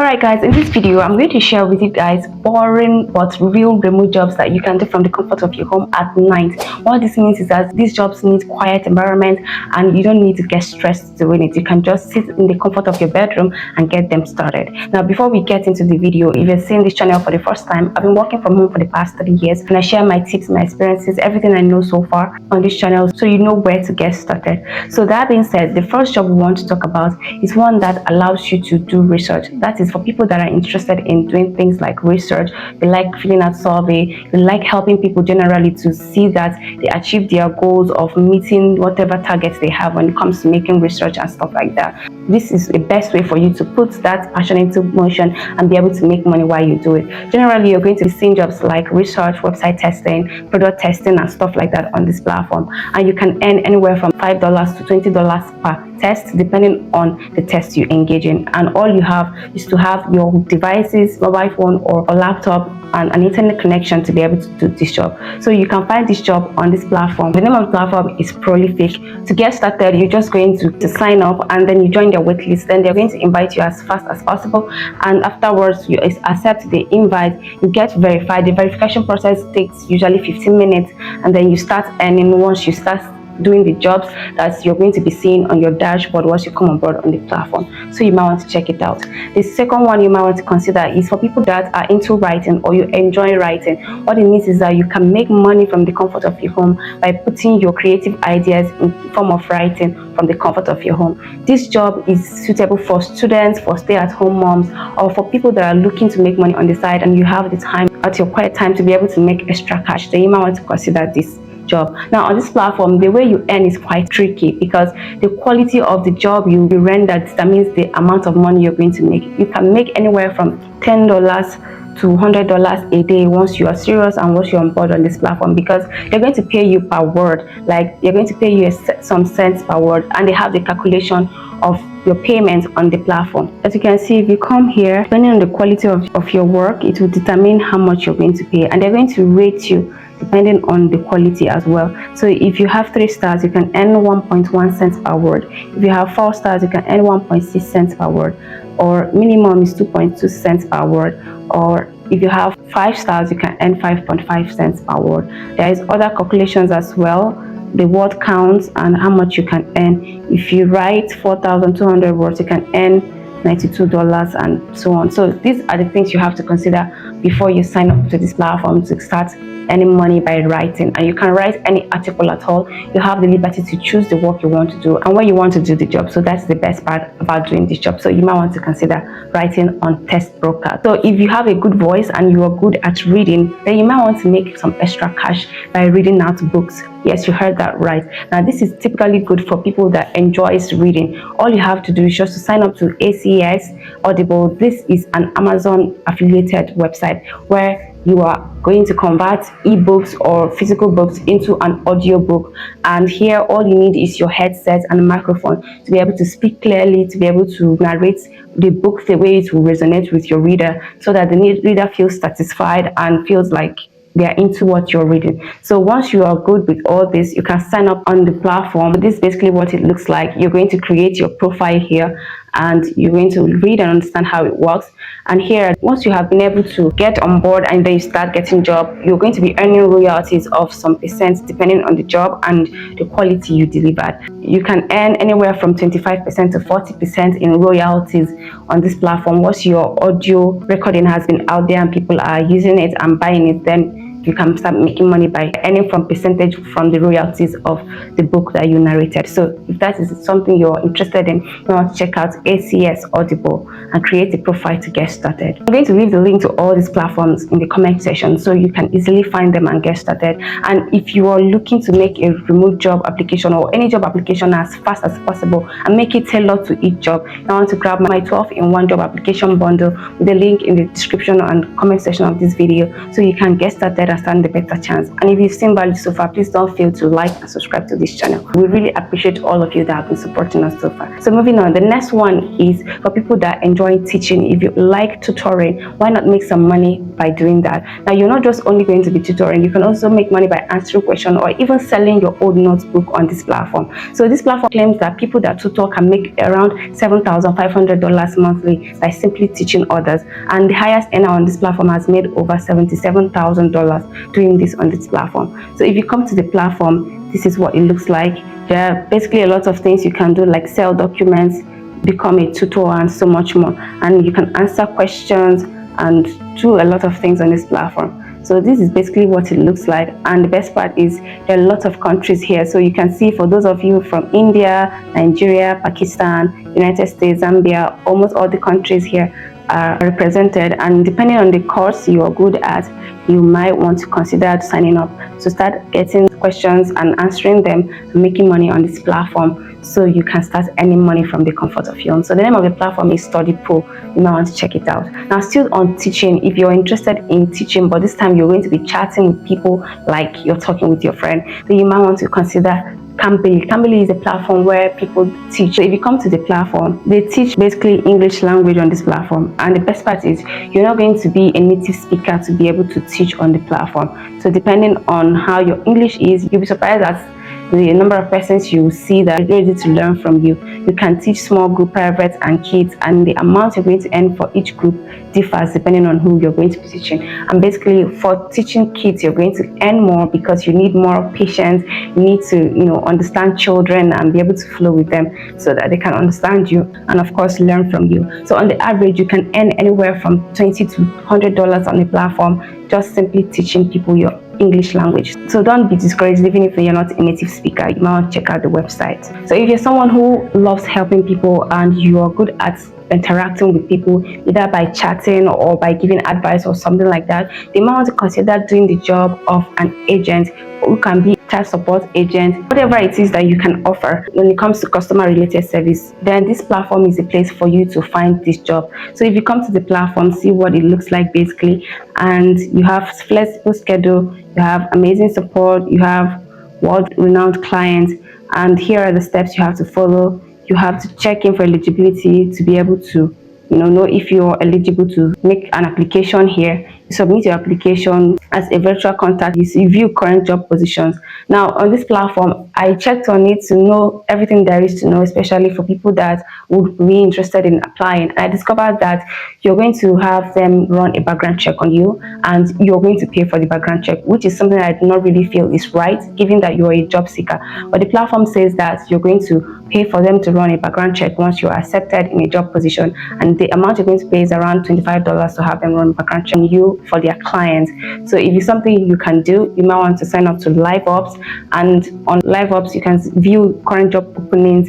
Alright guys, in this video I'm going to share with you guys boring but real remote jobs that you can do from the comfort of your home at night. What this means is that these jobs need quiet environment and you don't need to get stressed doing it. You can just sit in the comfort of your bedroom and get them started. Now before we get into the video, if you're seeing this channel for the first time, I've been working from home for the past 3 years and I share my tips, my experiences, everything I know so far on this channel so you know where to get started. So that being said, the first job we want to talk about is one that allows you to do research. That is for people that are interested in doing things like research. They like filling out survey, they like helping people generally to see that they achieve their goals of meeting whatever targets they have when it comes to making research and stuff like that. This is the best way for you to put that passion into motion and be able to make money while you do it. Generally, you're going to be seeing jobs like research, website testing, product testing and stuff like that on this platform, and you can earn anywhere from $5 to $20 per test depending on the test you engage in. And all you have is to have your devices, mobile phone or a laptop and an internet connection to be able to do this job. So you can find this job on this platform. The name of the platform is Prolific. To get started, you're just going to sign up and then you join their waitlist. Then they're going to invite you as fast as possible, and afterwards you accept the invite, you get verified. The verification process takes usually 15 minutes and then you start earning. Once you start doing the jobs that you're going to be seeing on your dashboard once you come on board on the platform, so you might want to check it out. The second one you might want to consider is for people that are into writing or you enjoy writing. What it means is that you can make money from the comfort of your home by putting your creative ideas in form of writing from the comfort of your home. This job is suitable for students, for stay-at-home moms, or for people that are looking to make money on the side and you have the time at your quiet time to be able to make extra cash. Then you might want to consider this job. Now on this platform, the way you earn is quite tricky because the quality of the job you render determines the amount of money you're going to make. You can make anywhere from $10 to $100 a day once you are serious and once you're on board on this platform, because they're going to pay you per word. Like they're going to pay you some cents per word, and they have the calculation of your payments on the platform. As you can see, if you come here, depending on the quality of your work, it will determine how much you're going to pay, and they're going to rate you depending on the quality as well. So if you have 3 stars, you can earn 1.1 cents per word. If you have 4 stars, you can earn 1.6 cents per word, or minimum is 2.2 cents per word. Or if you have 5 stars, you can earn 5.5 cents per word. There is other calculations as well, the word counts and how much you can earn. If you write 4,200 words, you can earn $92 and so on. So these are the things you have to consider before you sign up to this platform to start earning money by writing. And you can write any article at all. You have the liberty to choose the work you want to do and when you want to do the job. So that's the best part about doing this job. So you might want to consider writing on Test Broker. So if you have a good voice and you are good at reading, then you might want to make some extra cash by reading out books. Yes, you heard that right. Now this is typically good for people that enjoys reading. All you have to do is just to sign up to ACS Audible. This is an Amazon affiliated website where you are going to convert ebooks or physical books into an audiobook, and here all you need is your headset and a microphone to be able to speak clearly, to be able to narrate the book the way it will resonate with your reader, so that the reader feels satisfied and feels like they're into what you're reading. So once you are good with all this, you can sign up on the platform. This is basically what it looks like. You're going to create your profile here and you're going to read and understand how it works. And here, once you have been able to get on board and then you start getting job, you're going to be earning royalties of some percent depending on the job and the quality you delivered. You can earn anywhere from 25% to 40% in royalties on this platform. Once your audio recording has been out there and people are using it and buying it, then you can start making money by earning from percentage from the royalties of the book that you narrated. So if that is something you're interested in, you want to check out ACS Audible and create a profile to get started. I'm going to leave the link to all these platforms in the comment section so you can easily find them and get started. And if you are looking to make a remote job application or any job application as fast as possible and make it tailored to each job, I want to grab my 12-in-1 job application bundle with the link in the description and comment section of this video so you can get started and stand a better chance. And if you've seen value so far, please don't fail to like and subscribe to this channel. We really appreciate all of you that have been supporting us so far. So moving on, the next one is for people that enjoy teaching. If you like tutoring, why not make some money by doing that? Now, you're not just only going to be tutoring, you can also make money by answering questions or even selling your old notebook on this platform. So this platform claims that people that tutor can make around $7,500 monthly by simply teaching others, and the highest earner on this platform has made over $77,000 doing this on this platform. So if you come to the platform, this is what it looks like. There are basically a lot of things you can do, like sell documents, become a tutor, and so much more. And you can answer questions and do a lot of things on this platform. So this is basically what it looks like, and the best part is there are lots of countries here. So you can see, for those of you from India, Nigeria, Pakistan, United States, Zambia, almost all the countries here are represented, and depending on the course you are good at, you might want to consider signing up to start getting questions and answering them and making money on this platform, so you can start earning money from the comfort of your home. So the name of the platform is Study Pro. You might want to check it out. Now, still on teaching, if you're interested in teaching, but this time you're going to be chatting with people like you're talking with your friend, then you might want to consider Cambly. Cambly is a platform where people teach. So if you come to the platform, they teach basically English language on this platform, and the best part is you're not going to be a native speaker to be able to teach on the platform. So depending on how your English is, you'll be surprised at the number of persons you see that are ready to learn from you. You can teach small group, private, and kids, and the amount you're going to earn for each group differs depending on who you're going to be teaching. And basically, for teaching kids, you're going to earn more because you need more patience. You need to, understand children and be able to flow with them so that they can understand you and, of course, learn from you. So on the average, you can earn anywhere from $20 to $100 on the platform, just simply teaching people your English language. So don't be discouraged even if you're not a native speaker. You might want to check out the website. So if you're someone who loves helping people and you are good at interacting with people, either by chatting or by giving advice or something like that, they might want to consider doing the job of an agent who can be child support agent, whatever it is that you can offer when it comes to customer related service. Then this platform is a place for you to find this job. So if you come to the platform, see what it looks like basically, and you have flexible schedule, you have amazing support, you have world-renowned clients, and here are the steps you have to follow. You have to check in for eligibility to be able to know if you're eligible to make an application here. You submit your application as a virtual contact. You view current job positions. Now, on this platform, I checked on it to know everything there is to know, especially for people that would be interested in applying. I discovered that you're going to have them run a background check on you, and you're going to pay for the background check, which is something I do not really feel is right, given that you're a job seeker. But the platform says that you're going to pay for them to run a background check once you're accepted in a job position, and the amount you're going to pay is around $25 to have them run a background check on you for their clients. So if it's something you can do, you might want to sign up to Live Ops, and on Live Ops you can view current job openings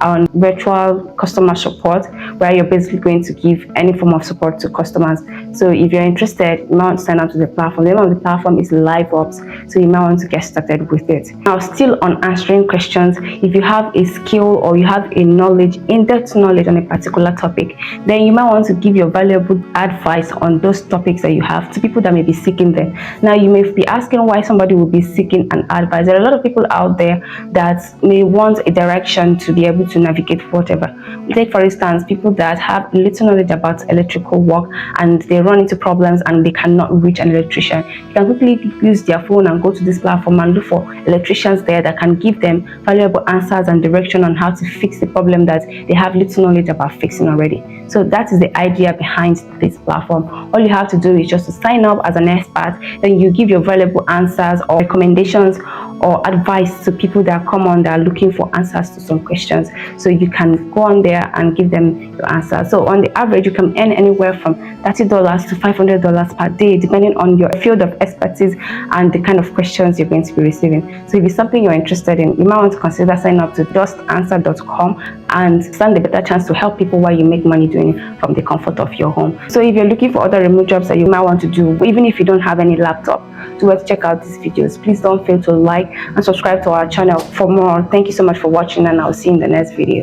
on virtual customer support, where you're basically going to give any form of support to customers. So if you're interested, you might want to sign up to the platform. The name of the platform is Live Ops, so you might want to get started with it. Now, still on answering questions, if you have a skill or you have a knowledge, in-depth knowledge on a particular topic, then you might want to give your valuable advice on those topics that you have to people that may be seeking them. Now, you may be asking why somebody will be seeking an advice. There are a lot of people out there that may want a direction to be able to navigate whatever. Take for instance, people that have little knowledge about electrical work and they run into problems and they cannot reach an electrician. You can quickly use their phone and go to this platform and look for electricians there that can give them valuable answers and direction on how to fix the problem that they have little knowledge about fixing already. So that is the idea behind this platform. All you have to do is just to sign up as an expert, then you give your valuable answers or recommendations or advice to people that come on that are looking for answers to some questions. So you can go on there and give them your answer. So on the average, you can earn anywhere from $30 to $500 per day, depending on your field of expertise and the kind of questions you're going to be receiving. So if it's something you're interested in, you might want to consider signing up to justanswer.com and stand a better chance to help people while you make money doing it from the comfort of your home. So if you're looking for other remote jobs that you might want to do, even if you don't have any laptop, do check out these videos. Please don't fail to like and subscribe to our channel for more. Thank you so much for watching, and I'll see you in the next video.